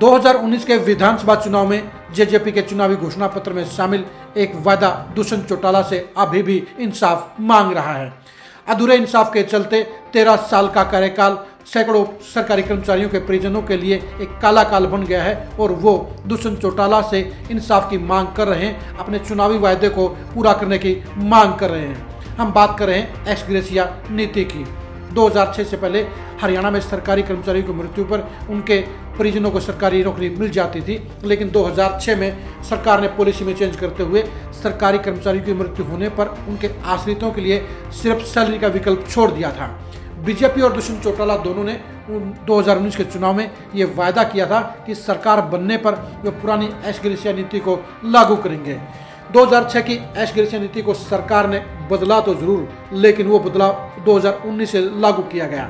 2019 के विधानसभा चुनाव में जेजेपी के चुनावी घोषणा पत्र में शामिल एक वादा दुष्यंत चौटाला से अभी भी इंसाफ मांग रहा है। अधूरे इंसाफ के चलते 13 साल का कार्यकाल सैकड़ों सरकारी कर्मचारियों के परिजनों के लिए एक काला काल बन गया है और वो दुष्यंत चौटाला से इंसाफ की मांग कर रहे हैं, अपने चुनावी वायदे को पूरा करने की मांग कर रहे हैं। हम बात कर रहे हैं एक्स ग्रेशिया नीति की। 2006 से पहले हरियाणा में सरकारी कर्मचारियों की मृत्यु पर उनके परिजनों को सरकारी नौकरी मिल जाती थी, लेकिन 2006 में सरकार ने पॉलिसी में चेंज करते हुए सरकारी कर्मचारियों की मृत्यु होने पर उनके आश्रितों के लिए सिर्फ सैलरी का विकल्प छोड़ दिया था। बीजेपी और दुष्यंत चौटाला दोनों ने 2019 के चुनाव में ये वायदा किया था कि सरकार बनने पर वे पुरानी एक्स ग्रेशिया नीति को लागू करेंगे। 2006 की एक्स ग्रेशिया नीति को सरकार ने बदला तो जरूर, लेकिन वो बदलाव 2019 से लागू किया गया,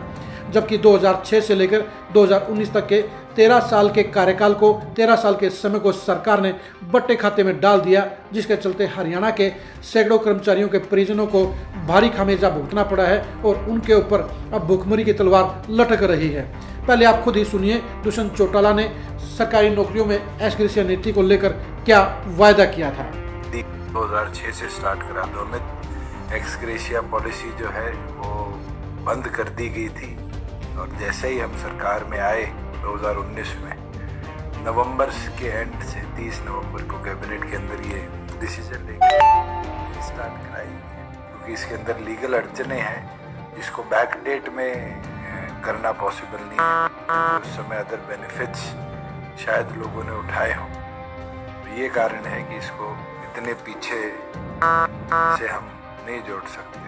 जबकि 2006 से लेकर 2019 तक के 13 साल के कार्यकाल को 13 साल के समय को सरकार ने बट्टे खाते में डाल दिया, जिसके चलते हरियाणा के सैकड़ों कर्मचारियों के परिजनों को भारी खामियाजा भुगतना पड़ा है और उनके ऊपर अब भुखमरी की तलवार लटक रही है। पहले आप खुद ही सुनिए दुष्यंत चौटाला ने सरकारी नौकरियों में एक्स ग्रेशिया नीति को लेकर क्या वायदा किया था। 2006 से स्टार्ट करा दो में एक्स ग्रेशिया पॉलिसी जो है वो बंद कर दी गई थी और जैसे ही हम सरकार में आए 2019 में नवंबर के एंड से 30 नवंबर को कैबिनेट के अंदर ये डिसीजन लेके स्टार्ट कराई, क्योंकि इसके अंदर लीगल अड़चने हैं जिसको बैक डेट में करना पॉसिबल नहीं है। उस समय अदर बेनिफिट्स शायद लोगों ने उठाए हों, तो ये कारण है कि इसको इतने पीछे से हम नहीं जोड़ सकते।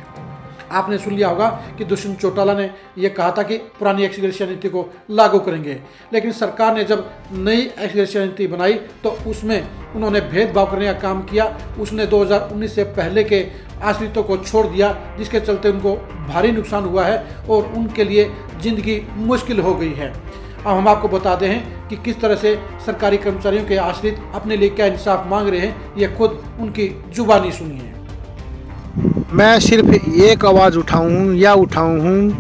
आपने सुन लिया होगा कि दुष्यंत चौटाला ने यह कहा था कि पुरानी एक्स ग्रेशिया नीति को लागू करेंगे, लेकिन सरकार ने जब नई एक्स ग्रेशिया नीति बनाई तो उसमें उन्होंने भेदभाव करने का काम किया। उसने 2019 से पहले के आश्रितों को छोड़ दिया, जिसके चलते उनको भारी नुकसान हुआ है और उनके लिए जिंदगी मुश्किल हो गई है। अब हम आपको बताते हैं कि किस तरह से सरकारी कर्मचारियों के आश्रित अपने लिए क्या इंसाफ मांग रहे हैं, ये खुद उनकी जुबानी सुनिए। मैं सिर्फ एक आवाज़ उठाऊं हूँ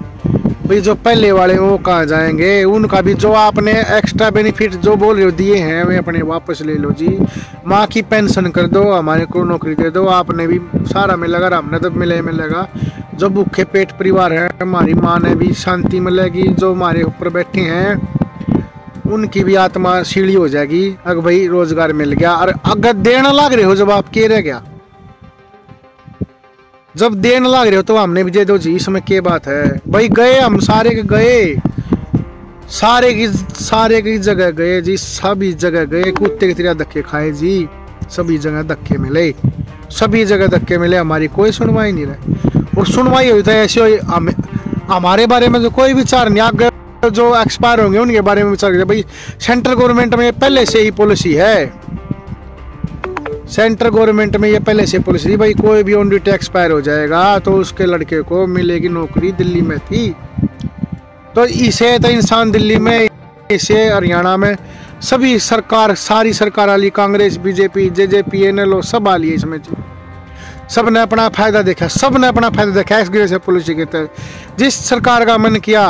भाई, जो पहले वाले वो कहाँ जाएंगे, उनका भी जो आपने एक्स्ट्रा बेनिफिट जो बोल रहे हो दिए हैं वे अपने वापस ले लो जी। माँ की पेंशन कर दो, हमारे को नौकरी दे दो, आपने भी सारा मिलेगा, हमने तो मिलेगा। जो भूखे पेट परिवार है हमारी माँ ने भी शांति मिलेगी, जो हमारे ऊपर बैठे हैं उनकी भी आत्मा सीढ़ी हो जाएगी। अगर भाई रोजगार मिल गया, और अगर देना लग रहे हो जब आप के रह गया, जब देने लग रहे हो तो हमने भी दे दो जी, इसमें क्या बात है भाई। गए हम सारे के गए, सारे की जगह गए जी, सभी जगह गए, कुत्ते की तरह धक्के खाए जी, सभी जगह धक्के मिले, सभी जगह धक्के मिले, हमारी कोई सुनवाई नहीं रही। और सुनवाई हुई तो ऐसे हमारे बारे में जो कोई विचार नहीं, आगे जो एक्सपायर होंगे उनके बारे में विचार भाई। सेंट्रल गवर्नमेंट में पहले से ही पॉलिसी है, सेंट्रल गवर्नमेंट में ये पहले से पॉलिसी भाई, कोई भी ऑन ड्यूटी एक्सपायर हो जाएगा तो उसके लड़के को मिलेगी नौकरी। दिल्ली में थी तो इसे तो इंसान दिल्ली में, इसे हरियाणा में सभी सरकार, सारी सरकार वाली, कांग्रेस, बीजेपी, जेजेपी, एनएलओ सब आ लिए इसमें। सब ने अपना फायदा देखा, एक्स ग्रेशिया पॉलिसी के तहत जिस सरकार का मन किया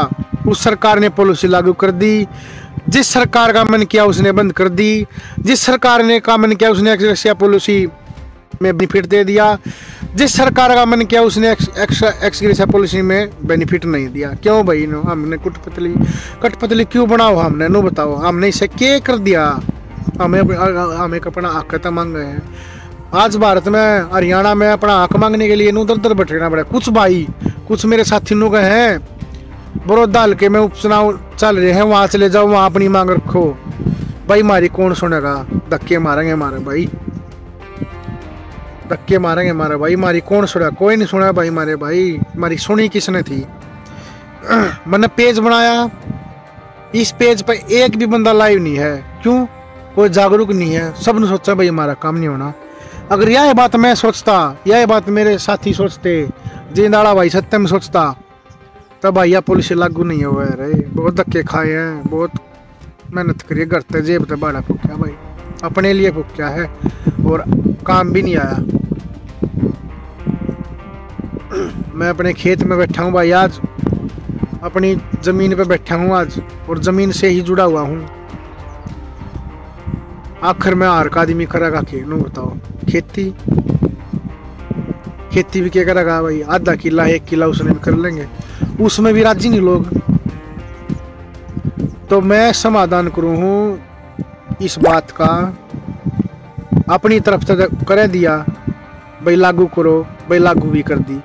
उस सरकार ने पॉलिसी लागू कर दी, जिस सरकार का मन किया उसने बंद कर दी, जिस सरकार ने का मन किया उसने एक्स ग्रेशिया पॉलिसी में बेनिफिट दे दिया, जिस सरकार का मन किया उसने एक्स ग्रेशिया पॉलिसी में बेनिफिट नहीं दिया। क्यों भाई नो हमने कठपुतली क्यों बनाओ, हमने नो बताओ, हमने इसे क्या कर दिया। हमें अपना हक तो मांग रहे हैं। आज भारत में, हरियाणा में अपना हक मांगने के लिए नो दर बैठना पड़ा। कुछ मेरे साथी लोग हैं बड़ौदा हल्के में उपचुनाव चल रहे हैं, वहाँ चले जाओ, वहाँ अपनी मांग रखो भाई। हमारी कौन सुनेगा, धक्के मारेंगे हमारे भाई, धक्के मारेंगे हमारे भाई। हमारी कौन सुना, कोई नहीं सुना भाई हमारे भाई। हमारी सुनी किसने थी। मैंने पेज बनाया, इस पेज पर एक भी बंदा लाइव नहीं है, क्यों? कोई जागरूक नहीं है। सब ने सोचा भाई हमारा काम नहीं होना। अगर यह बात मैं सोचता, यह बात मेरे साथी सोचते, जिंदाड़ा भाई सत्यम सोचता, तब भैया पॉलिसी लागू नहीं हुआ है। बहुत धक्के खाए हैं, बहुत मेहनत करिए, घर तक जेब तक बड़ा फूक्या भाई, अपने लिए फूक्या है और काम भी नहीं आया। मैं अपने खेत में बैठा हूँ भाई, आज अपनी ज़मीन पे बैठा हूँ आज, और ज़मीन से ही जुड़ा हुआ हूँ। आखिर में हार का आदमी करेगा के नो बताओ। खेती भी क्या करेगा भाई, आधा किला 1 किला उसने भी कर लेंगे, उसमें भी राजी नहीं लोग। तो मैं समाधान करूं हूं इस बात का, अपनी तरफ से कर दिया भाई लागू करो, भाई लागू भी कर दी,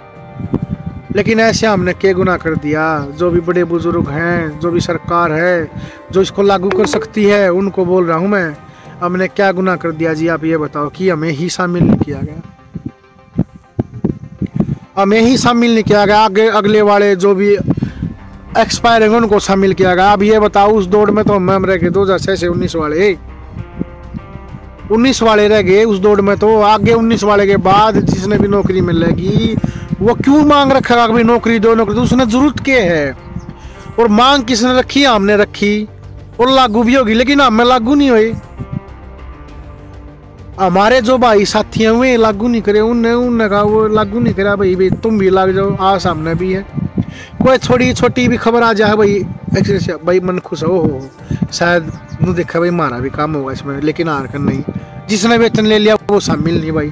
लेकिन ऐसे हमने क्या गुनाह कर दिया? जो भी बड़े बुजुर्ग हैं, जो भी सरकार है जो इसको लागू कर सकती है, उनको बोल रहा हूं मैं, हमने क्या गुनाह कर दिया जी? आप ये बताओ कि हमें ही शामिल नहीं किया गया, हमें ही शामिल नहीं किया गया। आगे अगले वाले जो भी एक्सपायर है उनको शामिल किया गया। अब ये बताओ उस दौड़ में तो हम रह गए 2006 से 19 वाले रह गए उस दौड़ में। तो आगे 19 वाले के बाद जिसने भी नौकरी मिलेगी वो क्यों मांग रखेगा कि नौकरी दो, नौकरी दो? उसने जरूरत क्या है? और मांग किसने रखी? हमने रखी, और लागू भी होगी, लेकिन हमें लागू नहीं हुई। हमारे जो भाई साथी हैं वे लागू नहीं करे, उनने कहा वो लागू नहीं करा भाई तुम भी लग जाओ। आज सामने भी है कोई थोड़ी छोटी भी खबर आ जाए भाई मन खुश हो शायद नु देखा भाई हमारा भी काम होगा इसमें, लेकिन हार कर नहीं। जिसने वेतन ले लिया वो शामिल नहीं भाई।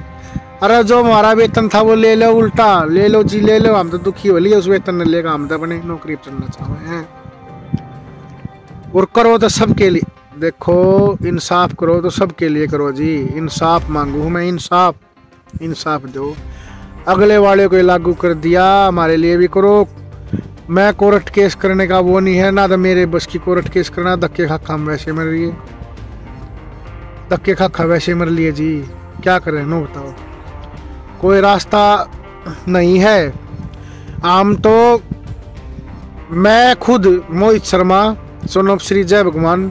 अरे जो हमारा वेतन था वो ले लो, उल्टा ले लो जी, ले लो। हम तो दुखी हो लिए उस वेतन ने लेगा, हम तो अपने नौकरी पर चलना चाह रहे हैं। और करो तो सबके लिए, देखो इंसाफ करो तो सबके लिए करो जी। इंसाफ मांगू हूँ मैं, इंसाफ दो। अगले वाले को लागू कर दिया, हमारे लिए भी करो। मैं कोर्ट केस करने का वो नहीं है ना, तो मेरे बस की कोर्ट केस करना। धक्के खाखा हम वैसे मर लिए, धक्के खाखा वैसे मर लिए जी, क्या करें नो बताओ? कोई रास्ता नहीं है। आम तो मैं खुद मोहित शर्मा, सोनम श्री जय भगवान,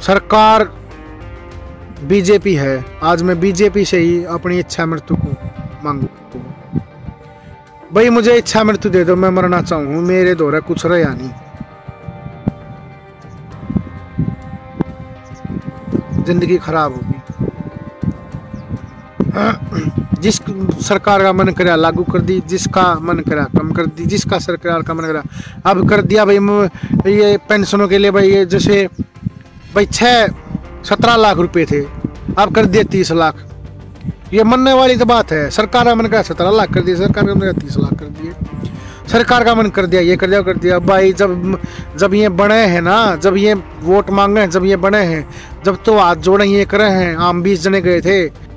सरकार बीजेपी है, आज मैं बीजेपी से ही अपनी इच्छा मृत्यु को मांगू भाई। मुझे इच्छा मृत्यु दे दो, मैं मरना चाहूँ, मेरे दौरे कुछ रहा नहीं। जिंदगी खराब होगी। जिस सरकार का मन करा लागू कर दी, जिसका मन करा कम कर दी, जिसका सरकार का मन करा अब कर दिया भाई। ये पेंशनों के लिए भाई, ये जैसे भाई 17 लाख रुपए थे, अब कर दिए 30 लाख। ये मनने वाली तो बात है। सरकार का मन करा 17 लाख कर दिया, सरकार का मन करा 30 लाख कर दिए। सरकार का मन कर दिया ये कर दिया भाई। जब ये बने हैं ना, जब ये वोट मांगे हैं, जब ये बने हैं, जब तो हाथ जोड़े ये करे हैं। आम 20 जने गए थे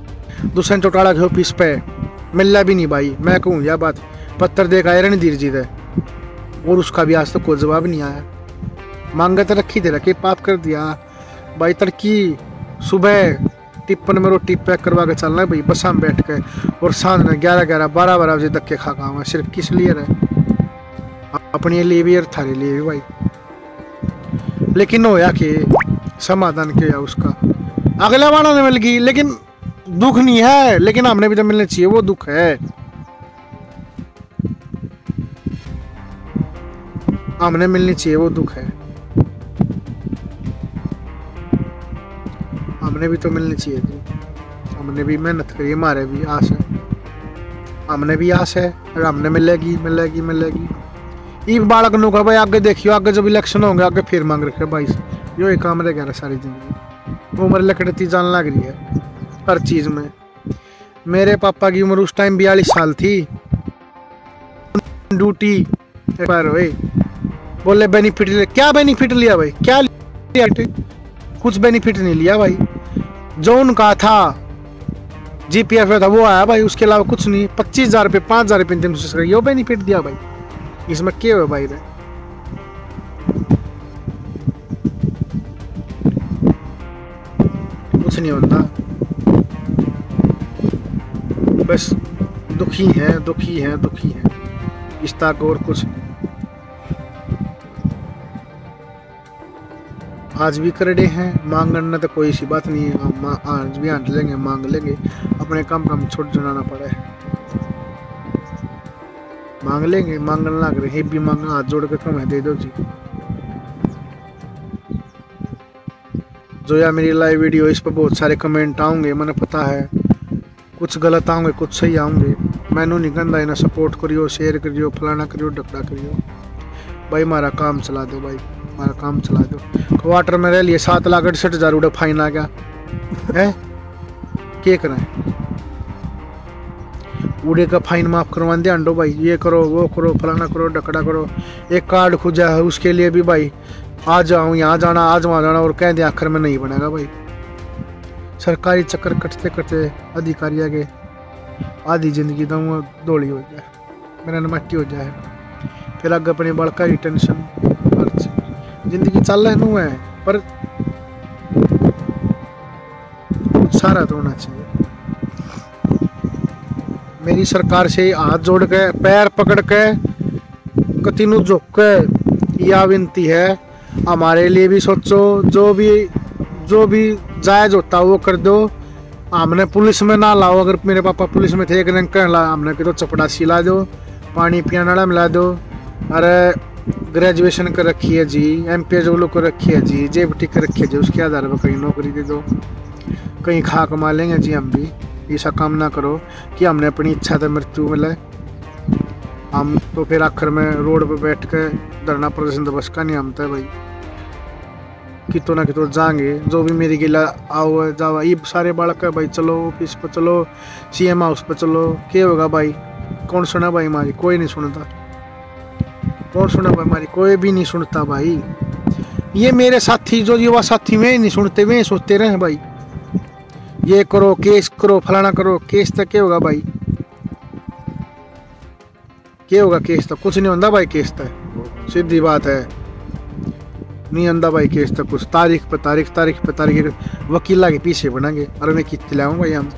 दुष्यंत चौटाला के ऑफिस पे, मिलना भी नहीं भाई। मैं कहूँ यह बात, पत्थर देखा है रणधीर जी ने, और उसका भी आज तक कोई जवाब नहीं आया। मांगे तो रखी थे, रखे पाप कर दिया भाई। तड़की सुबह टिप्पन में रोटी पैक करवा के चलना है भाई, बस हम बैठ के, और सांझ में 11-11, 12-12 बजे धक्के खा हुआ। सिर्फ किस लिए रहे? अपने लिए भी और थारे लिए भी भाई। लेकिन होया कि समाधान किया उसका, अगला वाला ने मिल गई, लेकिन दुख नहीं है, लेकिन हमने भी तो मिलना चाहिए, वो दुख है। हमने मिलनी चाहिए, वो दुख है। हमने भी तो मिलनी चाहिए जी। हमने भी मेहनत करी, हमारे भी आस है, हमने भी आस है, अगर हमने मिलेगी। ये बालक नु भाई आगे देखियो, आगे जब इलेक्शन होंगे आगे फिर मांग रखे भाई। यो एक काम रह गया सारी जिंदगी, उम्र लकड़ती जान लग रही है हर चीज में। मेरे पापा की उम्र उस टाइम 42 साल थी। ड्यूटी पर हुए, बोले बेनिफिट लिया। क्या बेनिफिट लिया भाई? क्या लिया? कुछ बेनिफिट नहीं लिया भाई। जो उनका था जीपीएफ था वो आया भाई, उसके अलावा कुछ नहीं। 25,000 रुपये 5,000 रुपये पेंशन ये बेनिफिट दिया भाई। इसमें क्या है भाई? कुछ नहीं होता, बस दुखी है इस तक, और कुछ आज भी करड़े हैं। मांगना तो कोई सी बात नहीं है, आज भी हाथ लेंगे, मांग लेंगे। अपने काम छोड़ जाना पड़ा है, मांग लेंगे। मांगने लग रहे भी मांगना, हाथ जोड़ के कम है दे दो जी। जो यार मेरी लाइव वीडियो, इस पर बहुत सारे कमेंट आएंगे, मैंने पता है। कुछ गलत आएंगे, कुछ सही आएंगे। मैनू नहीं कहता इन्हें सपोर्ट करियो, शेयर करियो, फलाना करियो, ढकड़ा करियो भाई। हमारा काम चला दो भाई। हमारा काम चला दो। क्वार्टर में रह लिए 7,68,000 रुपये फाइन आ गया है, क्या करें? उड़े का फाइन माफ करवा दे अंडो भाई, ये करो वो करो फलाना करो डकड़ा करो। एक कार्ड खुजा है उसके लिए भी भाई आज जाऊँ यहाँ जाना आज वहाँ जाना और कह दे आखिर में नहीं बनेगा भाई। सरकारी चक्कर कटते कटते अधिकारी आगे आधी जिंदगी तो दौड़ी हो जाए, मेरा नमट्टी हो जाए, फिर आगे अपने बड़का की टेंशन जिंदगी चल रही है, पर कुछ सारा तो होना चाहिए। मेरी सरकार से हाथ जोड़ के पैर पकड़ के कतिनु झुक के यह विनती है, हमारे लिए भी सोचो, जो भी जायज होता वो कर दो। हमने पुलिस में ना लाओ, अगर मेरे पापा पुलिस में थे एक दिन कहला हमने कि तो चपड़ासी ला दो, पानी पियाना मिला दो, अरे ग्रेजुएशन कर रखी है जी, MP जोलो कर रखी है जी, JBT कर रखी है जी, उसके आधार पर कहीं नौकरी दे दो, कहीं खा कमा लेंगे जी हम भी। ऐसा काम ना करो कि हमने अपनी इच्छा से मृत्यु मिले, हम तो फिर आखिर में रोड पे बैठ के धरना प्रदर्शन तो बस का नहीं हमता है भाई। कितो ना कितो जाएंगे, जो भी मेरी गिला आओ जाओ, ये सारे बालक है भाई, चलो ऑफिस पर चलो, CM हाउस पर चलो, क्या होगा भाई? कौन सुना भाई हमारी? कोई नहीं सुनता। कौन सुना भाई हमारी? कोई भी नहीं सुनता भाई। ये मेरे साथी जो युवा साथी में नहीं सुनते, वे सोचते रहे भाई ये करो केस करो फलाना करो। केस तक क्या होगा भाई? क्या होगा केस तक? कुछ नहीं होता भाई, केस तक सीधी बात है, नहीं आंदा भाई केस तक कुछ। तारीख पे तारीख वकीला के पीछे बनाएंगे, अरे मैं कितने लाऊं भाई हम।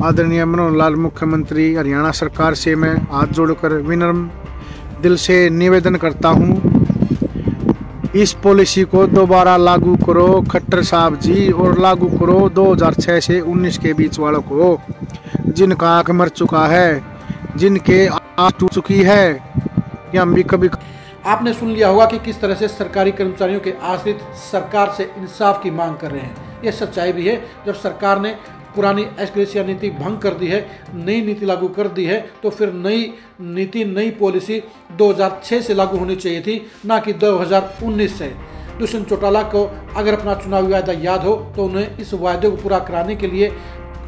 आदरणीय मनोहर लाल मुख्यमंत्री हरियाणा सरकार से मैं हाथ जोड़कर विनम्र दिल से निवेदन करता हूं, इस पॉलिसी को दोबारा लागू करो खट्टर साहब जी, और लागू करो 2006 से 19 के बीच वालों को, जिनका आंख मर चुका है, जिनके आंख टूट चुकी है। कि हम भी कभी आपने सुन लिया होगा कि किस तरह से सरकारी कर्मचारियों के आश्रित सरकार से इंसाफ की मांग कर रहे हैं। यह सच्चाई भी है, जब सरकार ने पुरानी एक्सग्रेशिया नीति भंग कर दी है, नई नीति लागू कर दी है, तो फिर नई नीति नई पॉलिसी 2006 से लागू होनी चाहिए थी, ना कि 2019 से। दुष्यंत चौटाला को अगर अपना चुनावी वायदा याद हो तो उन्हें इस वायदे को पूरा कराने के लिए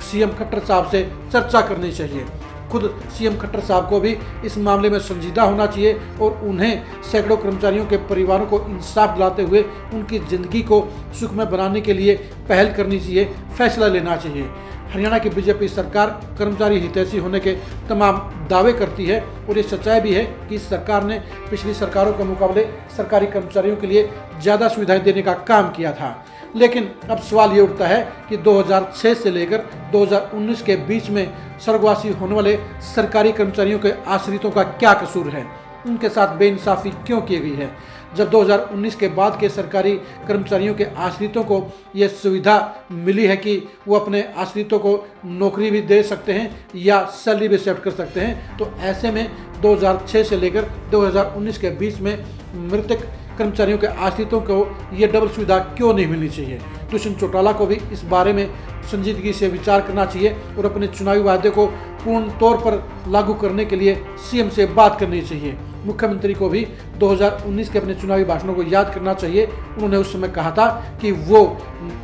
CM खट्टर साहब से चर्चा करनी चाहिए। खुद CM खट्टर साहब को भी इस मामले में संजीदा होना चाहिए और उन्हें सैकड़ों कर्मचारियों के परिवारों को इंसाफ दिलाते हुए उनकी ज़िंदगी को सुखमय बनाने के लिए पहल करनी चाहिए, फैसला लेना चाहिए। हरियाणा की BJP सरकार कर्मचारी हितैषी होने के तमाम दावे करती है और ये सच्चाई भी है कि इस सरकार ने पिछली सरकारों के मुकाबले सरकारी कर्मचारियों के लिए ज़्यादा सुविधाएं देने का काम किया था। लेकिन अब सवाल ये उठता है कि 2006 से लेकर 2019 के बीच में स्वर्गवासी होने वाले सरकारी कर्मचारियों के आश्रितों का क्या कसूर है, उनके साथ बेइंसाफी क्यों की गई है। जब 2019 के बाद के सरकारी कर्मचारियों के आश्रितों को यह सुविधा मिली है कि वो अपने आश्रितों को नौकरी भी दे सकते हैं या सैलरी भी एक्सेप्ट कर सकते हैं, तो ऐसे में 2006 से लेकर 2019 के बीच में मृतक कर्मचारियों के आश्रितों को ये डबल सुविधा क्यों नहीं मिलनी चाहिए। दुष्यंत चौटाला को भी इस बारे में संजीदगी से विचार करना चाहिए और अपने चुनावी वादे को पूर्ण तौर पर लागू करने के लिए CM से बात करनी चाहिए। मुख्यमंत्री को भी 2019 के अपने चुनावी भाषणों को याद करना चाहिए। उन्होंने उस समय कहा था कि वो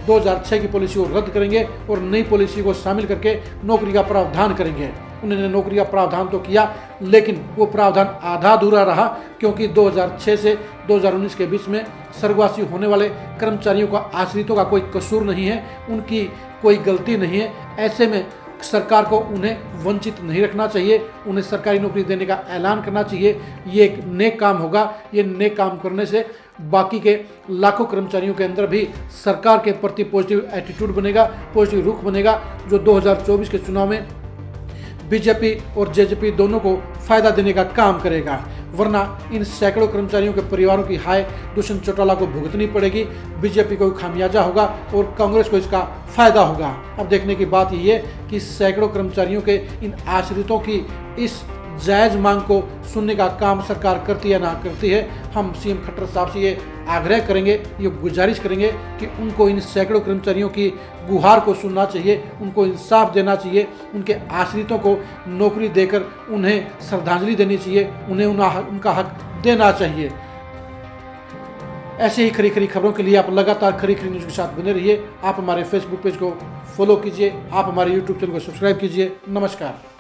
2006 की पॉलिसी को रद्द करेंगे और नई पॉलिसी को शामिल करके नौकरी का प्रावधान करेंगे। उन्होंने नौकरी का प्रावधान तो किया, लेकिन वो प्रावधान आधा अधूरा रहा, क्योंकि 2006 से 2019 के बीच में स्वर्गवासी होने वाले कर्मचारियों का आश्रितों का कोई कसूर नहीं है, उनकी कोई गलती नहीं है। ऐसे में सरकार को उन्हें वंचित नहीं रखना चाहिए, उन्हें सरकारी नौकरी देने का ऐलान करना चाहिए। ये एक नेक काम होगा। ये नेक काम करने से बाकी के लाखों कर्मचारियों के अंदर भी सरकार के प्रति पॉजिटिव एटीट्यूड बनेगा, पॉजिटिव रुख बनेगा, जो 2024 के चुनाव में BJP और JJP दोनों को फायदा देने का काम करेगा। वरना इन सैकड़ों कर्मचारियों के परिवारों की हाय दुष्यंत चौटाला को भुगतनी पड़ेगी, BJP को खामियाजा होगा और कांग्रेस को इसका फायदा होगा। अब देखने की बात यह है कि सैकड़ों कर्मचारियों के इन आश्रितों की इस जायज़ मांग को सुनने का काम सरकार करती है ना करती है। हम सीएम खट्टर साहब से ये आग्रह करेंगे, ये गुजारिश करेंगे कि उनको इन सैकड़ों कर्मचारियों की गुहार को सुनना चाहिए, उनको इंसाफ देना चाहिए, उनके आश्रितों को नौकरी देकर उन्हें श्रद्धांजलि देनी चाहिए, उन्हें उनका हक देना चाहिए। ऐसे ही खरी खरी खबरों के लिए आप लगातार खरी खरी न्यूज़ के साथ बने रहिए। आप हमारे फेसबुक पेज को फॉलो कीजिए, आप हमारे यूट्यूब चैनल को सब्सक्राइब कीजिए। नमस्कार।